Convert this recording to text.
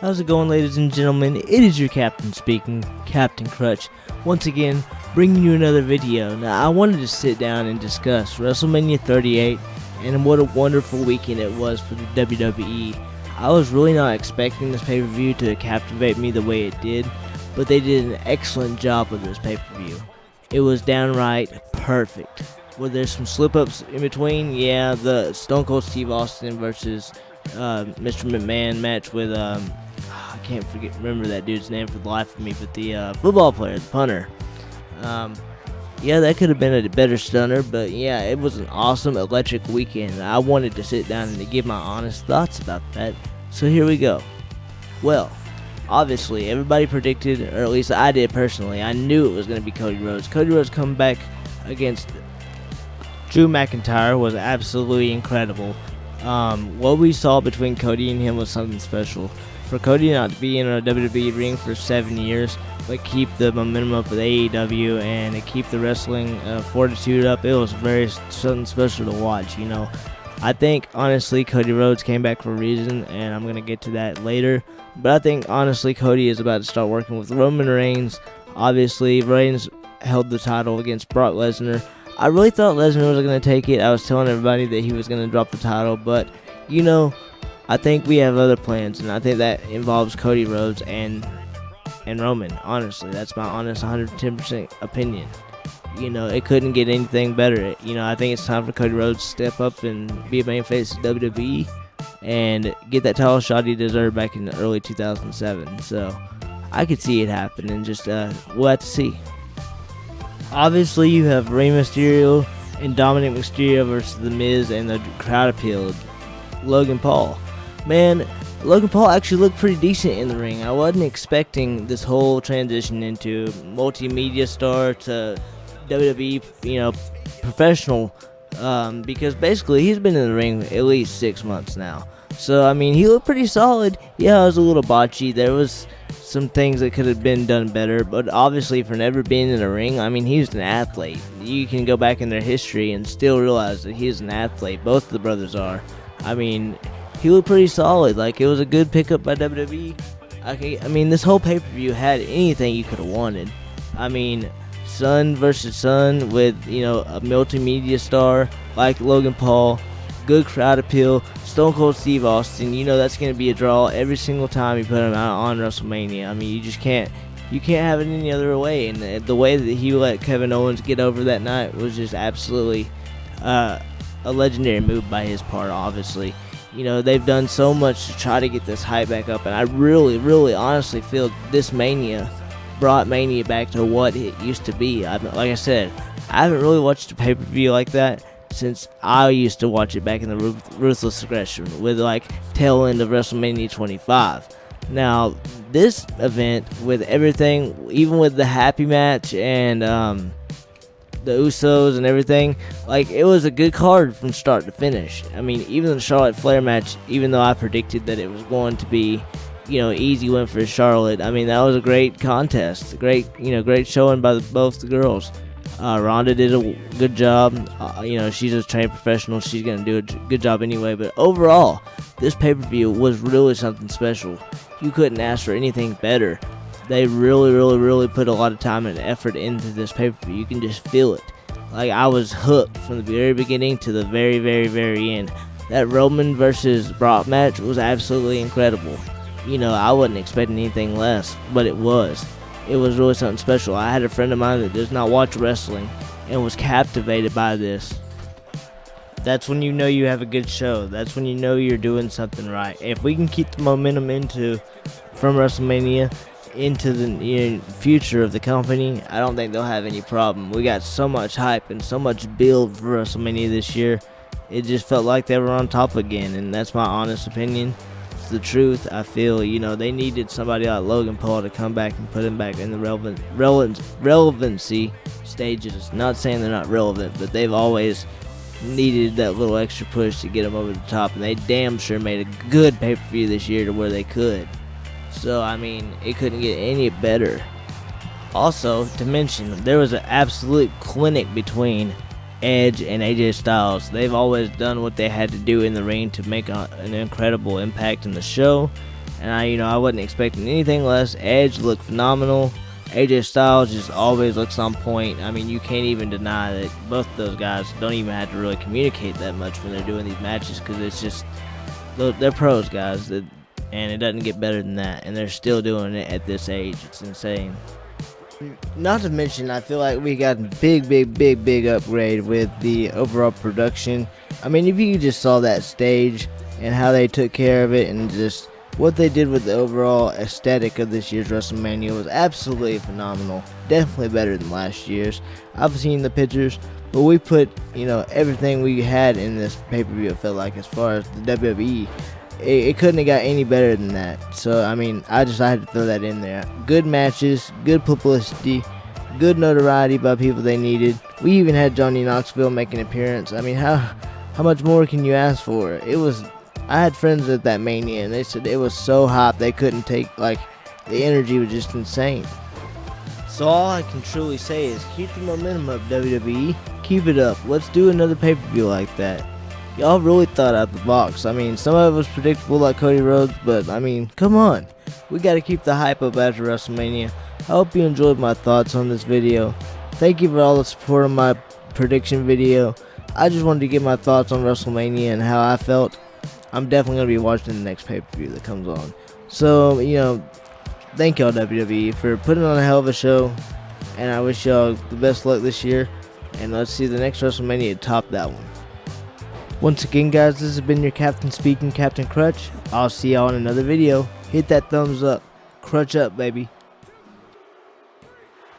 How's it going, ladies and gentlemen? It is your captain speaking, Captain Crutch, once again bringing you another video. Now, I wanted to sit down and discuss WrestleMania 38 and what a wonderful weekend it was for the WWE. I was really not expecting this pay-per-view to captivate me the way it did, but they did an excellent job with this pay-per-view. It was downright perfect. Were there some slip-ups in between? Yeah, the Stone Cold Steve Austin versus Mr. McMahon match with I can't remember that dude's name for the life of me, but the football player, the punter. Yeah, that could have been a better stunner, but yeah, it was an awesome, electric weekend. I wanted to sit down and to give my honest thoughts about that, so here we go. Well, obviously, everybody predicted, or at least I did personally, I knew it was going to be Cody Rhodes. Cody Rhodes coming back against Drew McIntyre was absolutely incredible. What we saw between Cody and him was something special. For Cody not to be in a WWE ring for 7 years, but keep the momentum up with AEW and to keep the wrestling fortitude up, it was something special to watch. You know, I think honestly Cody Rhodes came back for a reason, and I'm gonna get to that later. But I think honestly Cody is about to start working with Roman Reigns. Obviously, Reigns held the title against Brock Lesnar. I really thought Lesnar was going to take it. I was telling everybody that he was going to drop the title, but, you know, I think we have other plans, and I think that involves Cody Rhodes and Roman. Honestly, that's my honest 110% opinion. You know, it couldn't get anything better. You know, I think it's time for Cody Rhodes to step up and be a main face of WWE and get that title shot he deserved back in the early 2007. So, I could see it happen, and just, we'll have to see. Obviously, you have Rey Mysterio and Dominic Mysterio versus The Miz, and the crowd appealed. Logan Paul. Man, Logan Paul actually looked pretty decent in the ring. I wasn't expecting this whole transition into multimedia star to WWE, professional, because basically he's been in the ring at least 6 months now. So, I mean, he looked pretty solid. Yeah, it was a little botchy. There was some things that could have been done better, but obviously for never being in a ring, I mean, he's an athlete. You can go back in their history and still realize that he's an athlete. Both of the brothers are. I mean, he looked pretty solid. Like, it was a good pickup by WWE. I mean, this whole pay-per-view had anything you could have wanted. I mean, son versus son with, a multimedia star like Logan Paul. Good crowd appeal. Stone Cold Steve Austin, that's going to be a draw every single time you put him out on WrestleMania. I mean, you can't have it any other way. And the way that he let Kevin Owens get over that night was just absolutely a legendary move by his part, obviously. They've done so much to try to get this hype back up, and I really, really honestly feel this Mania brought Mania back to what it used to be. Like I said, I haven't really watched a pay-per-view like that since I used to watch it back in the Ruthless Aggression with tail end of WrestleMania 25. Now, this event with everything, even with the happy match and the Usos and everything, it was a good card from start to finish. I mean, even the Charlotte Flair match, even though I predicted that it was going to be, easy win for Charlotte, I mean, that was a great contest. Great showing by both the girls. Ronda did a good job. She's a trained professional. She's going to do a good job anyway. But overall, this pay-per-view was really something special. You couldn't ask for anything better. They really, really, really put a lot of time and effort into this pay-per-view. You can just feel it. I was hooked from the very beginning to the very, very, very end. That Roman versus Brock match was absolutely incredible. I wasn't expecting anything less, but it was. It was really something special. I had a friend of mine that does not watch wrestling and was captivated by this. That's when you know you have a good show. That's when you know you're doing something right. If we can keep the momentum from WrestleMania into the future of the company, I don't think they'll have any problem. We got so much hype and so much build for WrestleMania this year. It just felt like they were on top again, and that's my honest opinion. The truth. I feel they needed somebody like Logan Paul to come back and put him back in the relevancy stages. Not saying they're not relevant, but they've always needed that little extra push to get them over the top, and they damn sure made a good pay-per-view this year to where they could. So I mean, it couldn't get any better. Also, to mention, there was an absolute clinic between Edge and AJ Styles. They've always done what they had to do in the ring to make an incredible impact in the show. and I wasn't expecting anything less. Edge looked phenomenal. AJ Styles just always looks on point. I mean, you can't even deny that both of those guys don't even have to really communicate that much when they're doing these matches, because it's just, they're pros, guys, and it doesn't get better than that, and they're still doing it at this age. It's insane. Not to mention, I feel like we got a big upgrade with the overall production. I mean, if you just saw that stage and how they took care of it, and just what they did with the overall aesthetic of this year's WrestleMania was absolutely phenomenal. Definitely better than last year's. I've seen the pictures, but we put, everything we had in this pay-per-view, it felt like, as far as the WWE. It couldn't have got any better than that. So, I mean, I had to throw that in there. Good matches, good publicity, good notoriety by people they needed. We even had Johnny Knoxville make an appearance. I mean, how much more can you ask for? I had friends at that Mania, and they said it was so hot they couldn't take, the energy was just insane. So all I can truly say is keep the momentum up, WWE. Keep it up. Let's do another pay-per-view like that. Y'all really thought out the box. I mean, some of it was predictable like Cody Rhodes, but I mean, come on. We got to keep the hype up after WrestleMania. I hope you enjoyed my thoughts on this video. Thank you for all the support on my prediction video. I just wanted to get my thoughts on WrestleMania and how I felt. I'm definitely going to be watching the next pay-per-view that comes on. So, thank y'all, WWE, for putting on a hell of a show. And I wish y'all the best luck this year. And let's see the next WrestleMania top that one. Once again, guys, this has been your captain speaking, Captain Crutch. I'll see y'all in another video. Hit that thumbs up. Crutch up, baby.